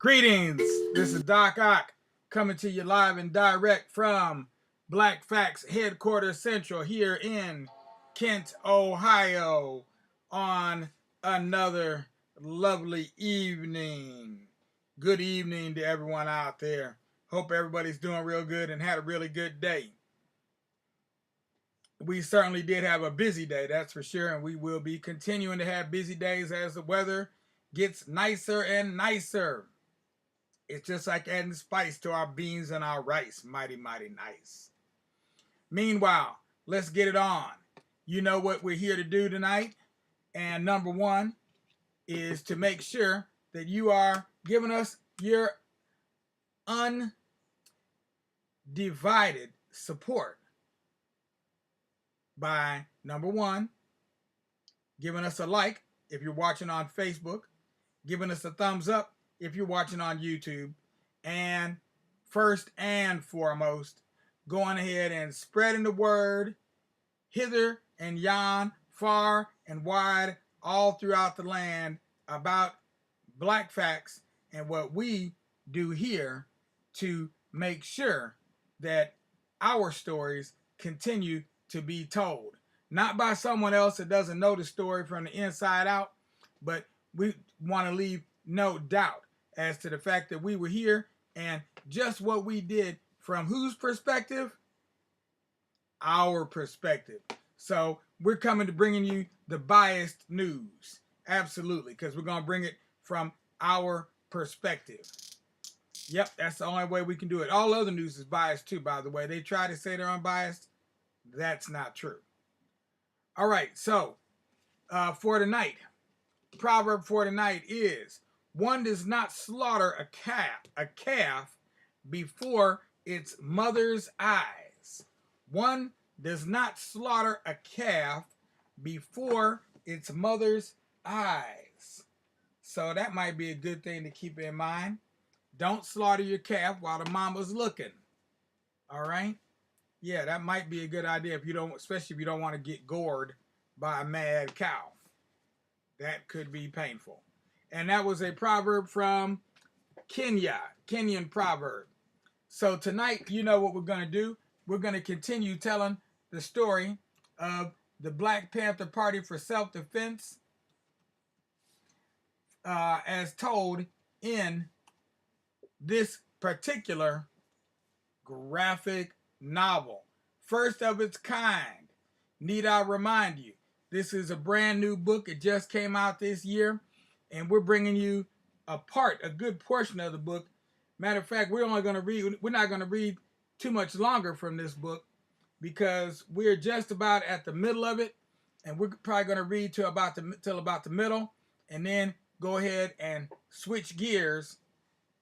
Greetings. This is Doc Ock coming to you live and direct from Black Facts Headquarters Central here in Kent, Ohio on another lovely evening. Good evening to everyone out there. Hope everybody's doing real good and had a really good day. We certainly did have a busy day, that's for sure, and we will be continuing to have busy days as the weather gets nicer and nicer. It's just like adding spice to our beans and our rice. Mighty, mighty nice. Meanwhile, let's get it on. You know what we're here to do tonight. And number one is to make sure that you are giving us your undivided support by, number one, giving us a like if you're watching on Facebook, giving us a thumbs up if you're watching on YouTube, and first and foremost, going ahead and spreading the word hither and yon, far and wide, all throughout the land about Black Facts and what we do here to make sure that our stories continue to be told. Not by someone else that doesn't know the story from the inside out, but we want to leave no doubt as to the fact that we were here and just what we did from whose perspective? Our perspective. So we're coming to bringing you the biased news. Absolutely, because we're going to bring it from our perspective. Yep, that's the only way we can do it. All other news is biased too, by the way. They try to say they're unbiased. That's not true. All right, so for tonight, proverb for tonight is, one does not slaughter a calf before its mother's eyes. One does not slaughter a calf before its mother's eyes. So that might be a good thing to keep in mind. Don't slaughter your calf while the mama's looking. All right? Yeah, that might be a good idea if you don't, especially if you don't want to get gored by a mad cow. That could be painful. And that was a proverb from Kenya, Kenyan proverb. So tonight, you know what we're going to do. We're going to continue telling the story of the Black Panther Party for Self-Defense as told in this particular graphic novel. First of its kind. Need I remind you, this is a brand new book. It just came out this year. And we're bringing you a good portion of the book. Matter of fact, we're not going to read too much longer from this book because we're just about at the middle of it. And we're probably going to read till about the middle and then go ahead and switch gears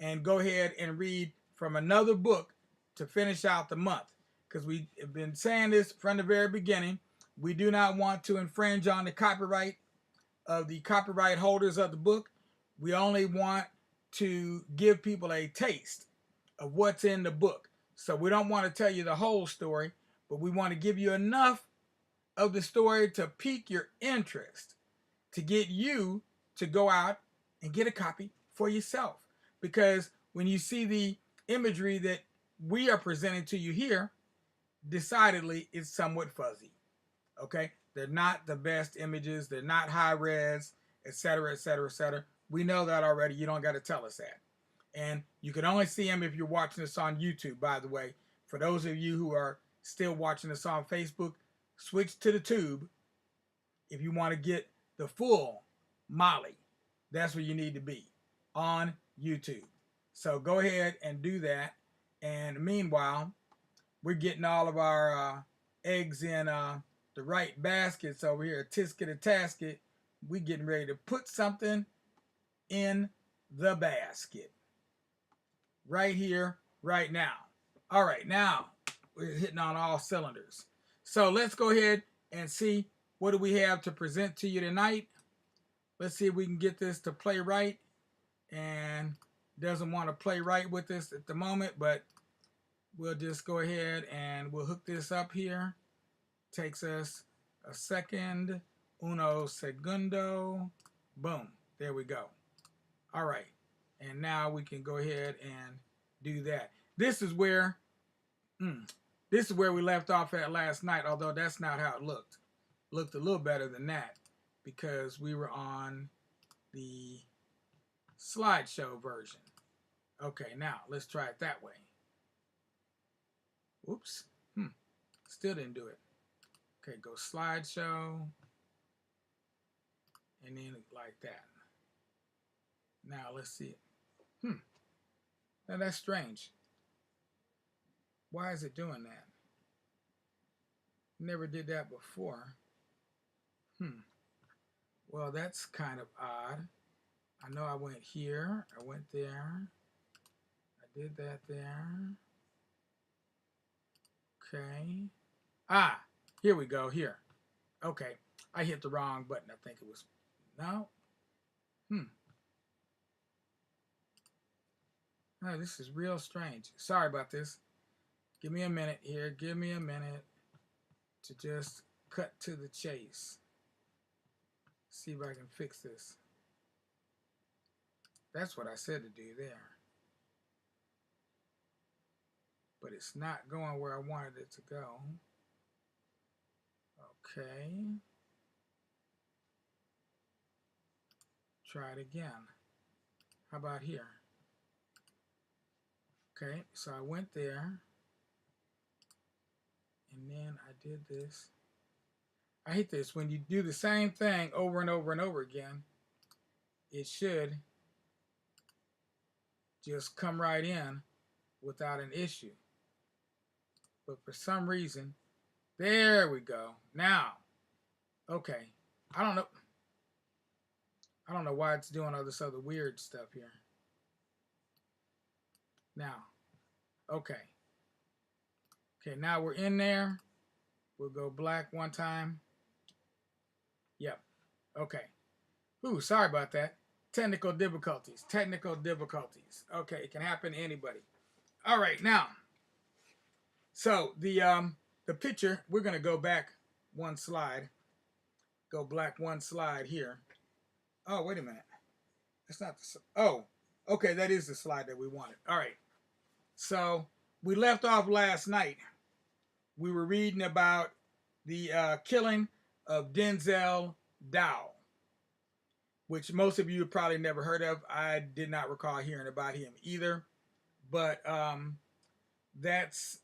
and go ahead and read from another book to finish out the month. Because we have been saying this from the very beginning. We do not want to infringe on the copyright of the copyright holders of the book. We only want to give people a taste of what's in the book. So we don't want to tell you the whole story, but we want to give you enough of the story to pique your interest, to get you to go out and get a copy for yourself. Because when you see the imagery that we are presenting to you here, decidedly it's somewhat fuzzy. Okay? They're not the best images. They're not high res, etc., etc., etc. We know that already. You don't got to tell us that. And you can only see them if you're watching this on YouTube, by the way. For those of you who are still watching this on Facebook, switch to the tube if you want to get the full Molly. That's where you need to be, on YouTube. So go ahead and do that. And meanwhile, we're getting all of our eggs in the right baskets over here, a tisket, a tasket. We getting ready to put something in the basket. Right here, right now. All right, now we're hitting on all cylinders. So let's go ahead and see what do we have to present to you tonight. Let's see if we can get this to play right. And doesn't want to play right with this at the moment, but we'll just go ahead and we'll hook this up here. Takes us a second. Uno segundo. Boom. There we go. All right. And now we can go ahead and do that. This is where we left off at last night, although that's not how it looked. Looked a little better than that because we were on the slideshow version. Okay, now let's try it that way. Whoops. Still didn't do it. Okay, go slideshow. And then like that. Now let's see it. Now that's strange. Why is it doing that? Never did that before. Well, that's kind of odd. I know I went here. I went there. I did that there. Okay. Here we go. Here. Okay. I hit the wrong button. I think it was. No. Oh, this is real strange. Sorry about this. Give me a minute here. Give me a minute to just cut to the chase. See if I can fix this. That's what I said to do there. But it's not going where I wanted it to go. Okay. Try it again. How about here? Okay, so I went there. And then I did this. I hate this. When you do the same thing over and over and over again, it should just come right in without an issue. But for some reason, there we go. Now, okay. I don't know why it's doing all this other weird stuff here. Now, okay. Okay, now we're in there. We'll go black one time. Yep. Okay. Ooh, sorry about that. Technical difficulties. Technical difficulties. Okay, it can happen to anybody. All right, now. So the picture, we're gonna go back one slide. Go black one slide here. Oh, wait a minute. That's not the. Oh, okay, that is the slide that we wanted. All right. So we left off last night. We were reading about the killing of Denzel Dow, which most of you have probably never heard of. I did not recall hearing about him either. But that's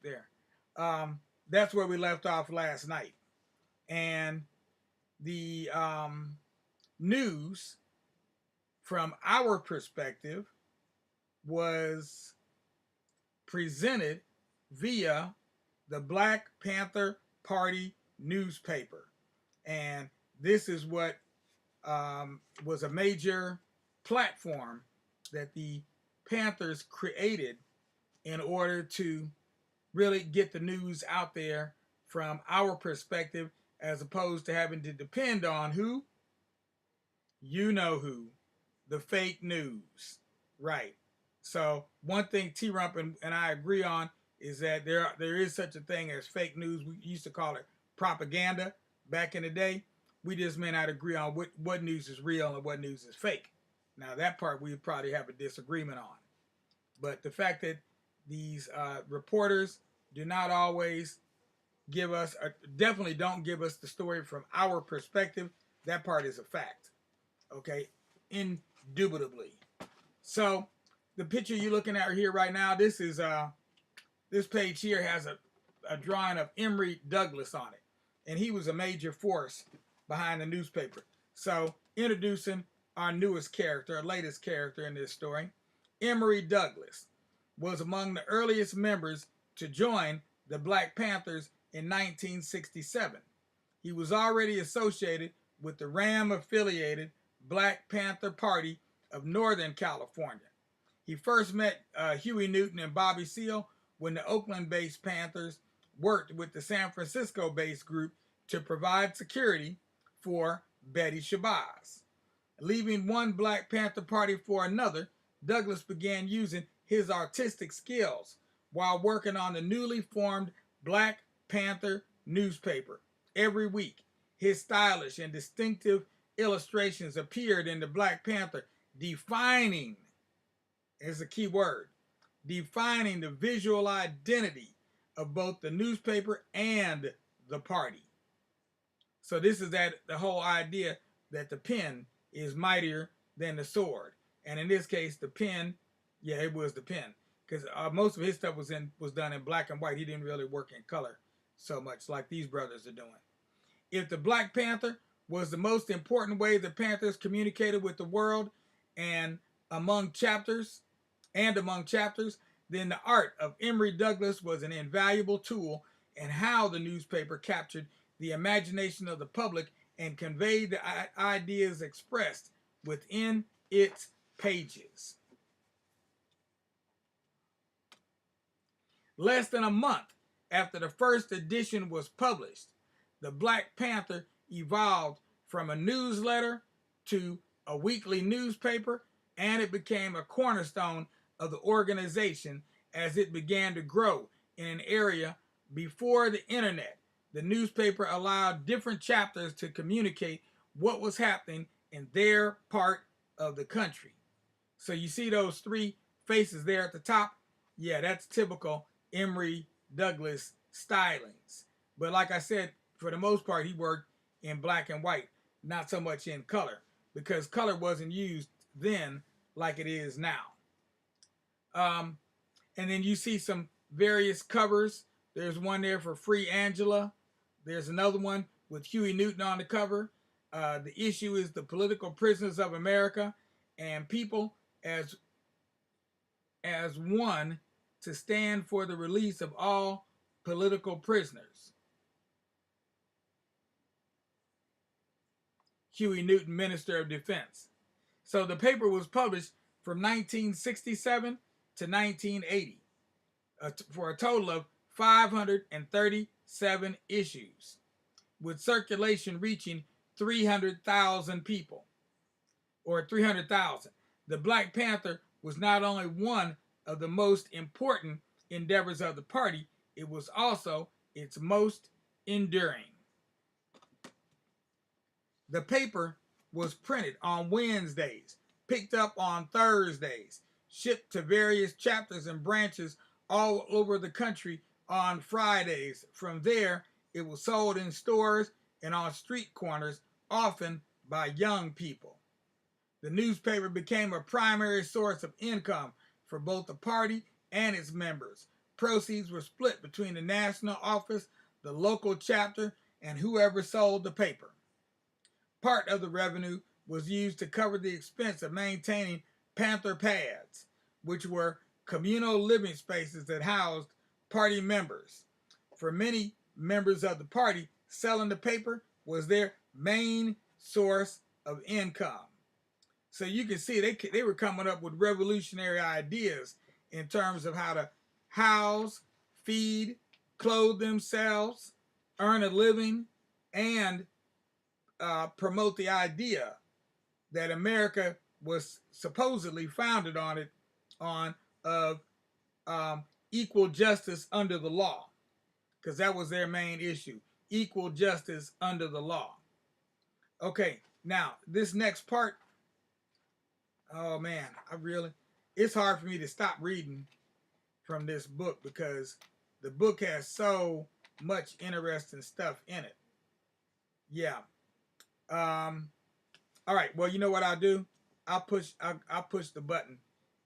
there. That's where we left off last night. And the news from our perspective was presented via the Black Panther Party newspaper. And this is what was a major platform that the Panthers created in order to really get the news out there from our perspective, as opposed to having to depend on who? You know who. The fake news. Right. So one thing T-Rump and I agree on is that there is such a thing as fake news. We used to call it propaganda back in the day. We just may not agree on what news is real and what news is fake. Now that part we probably have a disagreement on. But the fact that these reporters do not always give us, definitely don't give us the story from our perspective, that part is a fact. Okay? Indubitably. So the picture you're looking at here right now, this is this page here has a drawing of Emory Douglas on it. And he was a major force behind the newspaper. So introducing our newest character, our latest character in this story, Emory Douglas was among the earliest members to join the Black Panthers in 1967. He was already associated with the Ram-affiliated Black Panther Party of Northern California. He first met Huey Newton and Bobby Seale when the Oakland-based Panthers worked with the San Francisco-based group to provide security for Betty Shabazz. Leaving one Black Panther Party for another, Douglas began using his artistic skills while working on the newly formed Black Panther newspaper every week. His stylish and distinctive illustrations appeared in the Black Panther, defining, is a key word, defining the visual identity of both the newspaper and the party. So this is that the whole idea that the pen is mightier than the sword, and in this case, the pen, yeah, it was the pen, because most of his stuff was done in black and white. He didn't really work in color so much like these brothers are doing. If the Black Panther was the most important way the Panthers communicated with the world and among chapters, then the art of Emory Douglas was an invaluable tool in how the newspaper captured the imagination of the public and conveyed the ideas expressed within its pages. Less than a month after the first edition was published, the Black Panther evolved from a newsletter to a weekly newspaper, and it became a cornerstone of the organization as it began to grow in an area before the internet. The newspaper allowed different chapters to communicate what was happening in their part of the country. So you see those three faces there at the top? Yeah, that's typical Emory Douglas stylings. But like I said, for the most part, he worked in black and white, not so much in color, because color wasn't used then like it is now. And then you see some various covers. There's one there for Free Angela. There's another one with Huey Newton on the cover. The issue is the political prisoners of America, and people as one to stand for the release of all political prisoners. Huey Newton, Minister of Defense. So the paper was published from 1967 to 1980 for a total of 537 issues, with circulation reaching 300,000 people, or 300,000. The Black Panther was not only one of the most important endeavors of the party, it was also its most enduring. The paper was printed on Wednesdays, picked up on Thursdays, shipped to various chapters and branches all over the country on Fridays. From there, it was sold in stores and on street corners, often by young people. The newspaper became a primary source of income for both the party and its members. Proceeds were split between the national office, the local chapter, and whoever sold the paper. Part of the revenue was used to cover the expense of maintaining Panther pads, which were communal living spaces that housed party members. For many members of the party, selling the paper was their main source of income. So you can see they were coming up with revolutionary ideas in terms of how to house, feed, clothe themselves, earn a living, and promote the idea that America was supposedly founded on equal justice under the law, because that was their main issue: equal justice under the law. Okay, now this next part, oh man, it's hard for me to stop reading from this book because the book has so much interesting stuff in it. Yeah. All right. Well, you know what I'll do? I'll push the button,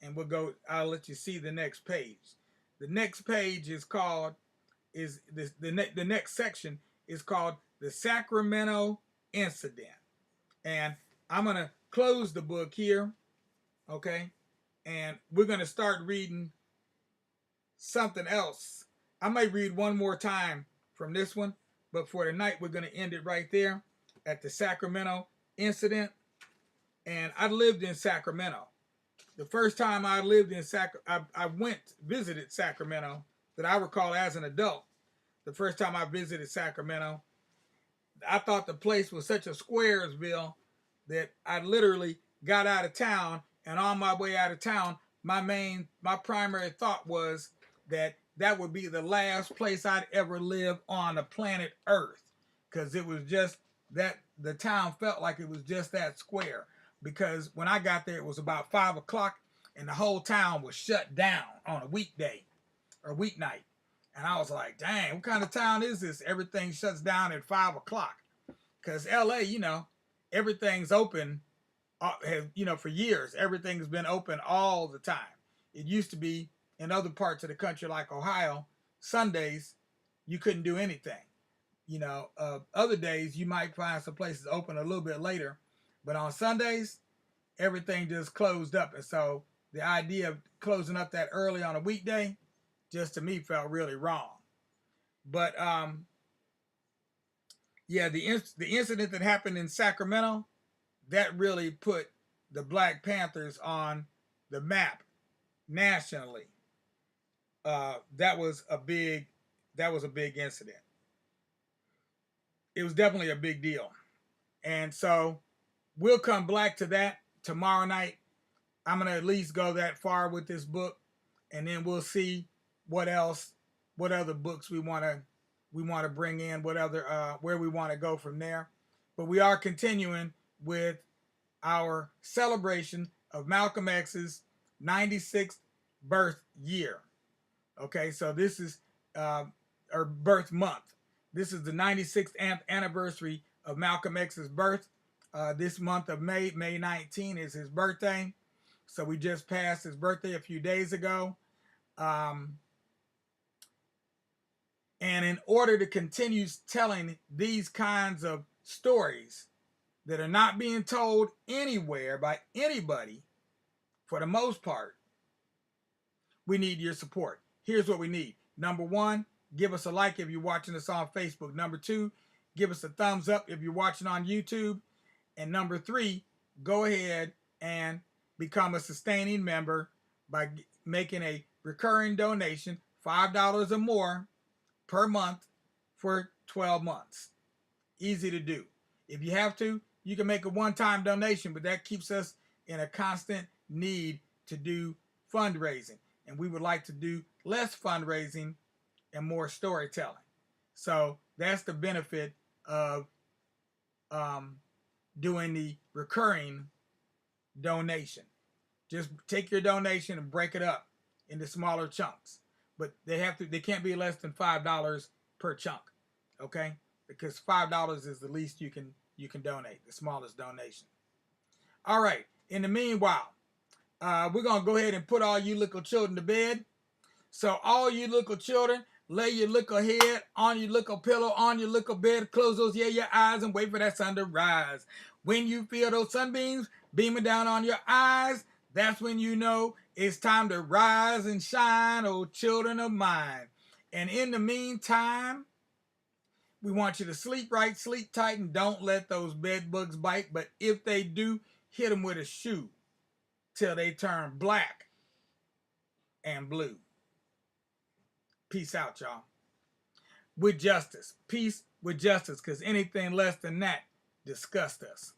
and I'll let you see the next page. The next page is called the next section is called the Sacramento Incident, and I'm gonna close the book here. Okay, and we're gonna start reading something else. I might read one more time from this one, but for tonight we're gonna end it right there at the Sacramento Incident. And I lived in Sacramento. The first time I lived in I visited Sacramento that I recall as an adult. The first time I visited Sacramento, I thought the place was such a Squaresville that I literally got out of town, and on my way out of town, my primary thought was that would be the last place I'd ever live on the planet Earth, because it was just that the town felt like it was just that square, because when I got there it was about 5 o'clock and the whole town was shut down on a weekday or weeknight. And I was like, dang, what kind of town is this? Everything shuts down at 5 o'clock. Because LA, everything's open, for years. Everything's been open all the time. It used to be in other parts of the country, like Ohio, Sundays, you couldn't do anything. Other days you might find some places open a little bit later, but on Sundays, everything just closed up. And so the idea of closing up that early on a weekday, just to me felt really wrong. But yeah, the incident that happened in Sacramento, that really put the Black Panthers on the map nationally. That was a big incident. It was definitely a big deal. And so we'll come back to that tomorrow night. I'm going to at least go that far with this book, and then we'll see what other books we want to bring in, where we want to go from there. But we are continuing with our celebration of Malcolm X's 96th birth year. Okay, so this is or birth month. This is the 96th anniversary of Malcolm X's birth. This month of May 19 is his birthday. So we just passed his birthday a few days ago. And in order to continue telling these kinds of stories that are not being told anywhere by anybody, for the most part, we need your support. Here's what we need. Number one, give us a like if you're watching us on Facebook. Number two, give us a thumbs up if you're watching on YouTube. And number three, go ahead and become a sustaining member by making a recurring donation, $5 or more per month for 12 months. Easy to do. If you have to, you can make a one-time donation, but that keeps us in a constant need to do fundraising. And we would like to do less fundraising and more storytelling. So that's the benefit of doing the recurring donation. Just take your donation and break it up into smaller chunks. But they can't be less than $5 per chunk. Okay? Because $5 is the least you can donate, the smallest donation. All right. In the meanwhile, we're going to go ahead and put all you little children to bed. So all you little children, lay your little head on your little pillow, on your little bed, close those your eyes and wait for that sun to rise. When you feel those sunbeams beaming down on your eyes, that's when you know it's time to rise and shine, oh children of mine. And in the meantime, we want you to sleep right, sleep tight, and don't let those bed bugs bite. But if they do, hit them with a shoe till they turn black and blue. Peace out, y'all. With justice. Peace with justice, because anything less than that disgusts us.